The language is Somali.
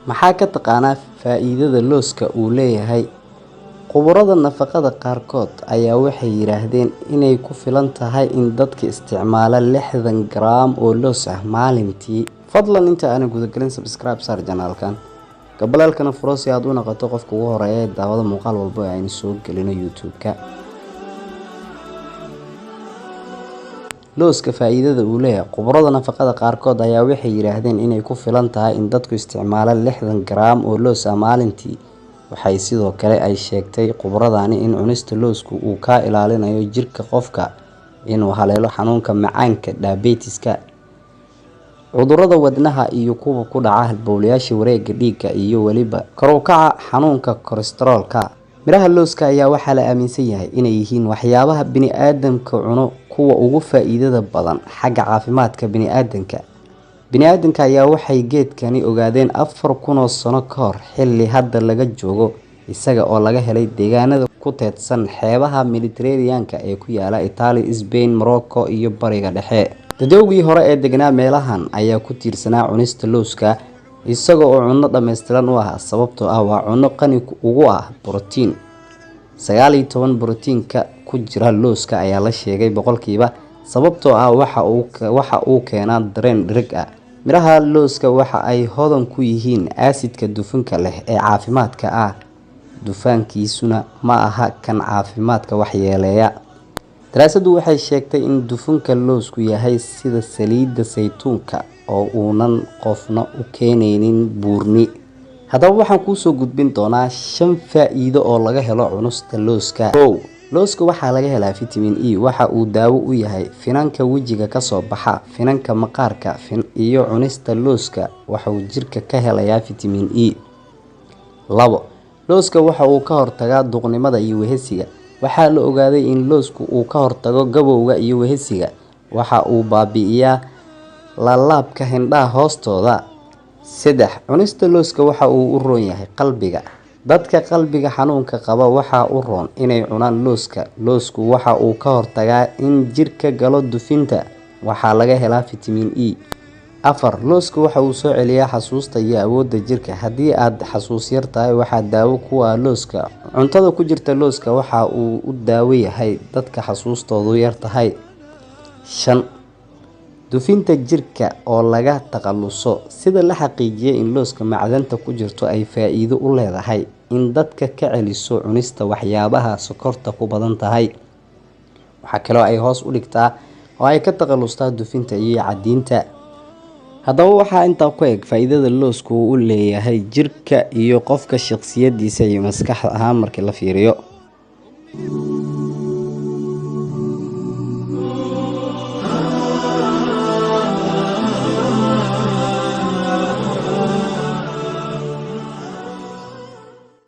maxaa ka taqaanaa faa'iidada looska uu leeyahay? Khubarada nafaqada qaarkood ayaa waxay yiraahdeen inay ku filan tahay in dadka isticmaala 60 garaam oo loos ah maalintii. Fadlan inta aan gudagalin subscribe saar channelkan. Gabalaalkana furo si aad u noqoto qofka ugu horeeya ee daawada muuqaal walba ee aynu soo gelino YouTube-ka. looska faa'iidada uu leeyahay. Khubarada nafaqada qaarkood ayaa waxay yiraahdeen inay ku filan tahay in dadku isticmaala 60 garaam oo loos ah maalintii. Waxay sidoo kale ay sheegtay khubaradani in cunista loosku uu ka ilaalinayo jirka qofka inuu haleelo xanuunka macaanka diabetiska, cudurrada wadnaha iyo kuwa ku dhaca halbowlayaasha wareegga dhiigga iyo waliba kor u kaca xanuunka kolestaroolka. Miraha looska ayaa waxaa la aaminsan yahay inay yihiin waxyaabaha bini'aadamka cuno kuwa ugu faa'iidada badan xagga caafimaadka bini'aadamka. Bini'aadamka ayaa waxay geedkani ogaadeen 4000 sano ka hor xilli hadda laga joogo, isaga oo laga helay deegaanada ku teedsan xeebaha Mediterranean-ka ee ku yaala Italy, Spain, Morocco iyo Bariga Dhexe. Dadowgii hore ee deganaa meelahan ayaa ku tiirsanaa cunista looska, isaga oo cunno dhameystiran u ah sababtoo ah waa cunno qani ugu ah borotiin. 19 borotiinka ku jira looska ayaa la sheegay boqolkiiba, sababtoo ah waxa uu keenaa dareen dhereg ah. Miraha looska waxa ay hodan ku yihiin aasidka dufanka leh ee caafimaadka ah, dufankiisuna ma aha kan caafimaadka waxyeeleeya. Daraasadu waxay sheegtay in dufanka loosku yahay sida saliidda saytuunka oo uunan qofna u keenaynin buurni. Haddaba waxaan kuu soo gudbin doonaa 5 faa'iido oo laga helo cunista looska. Looska waxaa laga helaa vitamin E, waxa uu daawo u yahay finanka wajiga ka soo baxa, finanka maqaarka, iyo cunista looska waxa uu jirka ka helayaa vitamin E. 2. Looska waxa uu ka hortagaa duqnimada iyo wehesiga. Waxaa la ogaaday in loosku uu ka hortago gabowga iyo wehesiga. Waxa uu baabi'iyaa laalaabka hindhaha hoostooda. 3. Cunista looska waxa uu u roon yahay qalbiga. Dadka qalbiga xanuunka qaba waxa uu roon inay cunaan looska. Loosku waxa uu ka hortagaa in jirka galo dufinta. Waxaa laga helaa vitamin E. 4. Looska waxa uu soo celiyaa xasuusta iyo awoodda jirka. Haddii aad xasuus yar tahay, waxaa daawo ku ah looska. Cuntada ku jirta looska waxa uu u daawo yahay dadka xasuustoodu yar tahay. 5. Dufinta jirka oo laga takhaluso. Sida la xaqiijiyay in looska macdanta ku jirto ay faa'iido u leedahay in dadka ka celiso cunista waxyaabaha sokorta ku badan tahay. Waxa kale oo ay hoos u dhigtaa oo ay ka takhalustaa dufinta iyo cadiinta. Haddaba waxaa intaa ku eg faa'iidada loosku u leeyahay jirka iyo qofka shakhsiyadiisa iyo maskax ahaan markii la fiiriyo.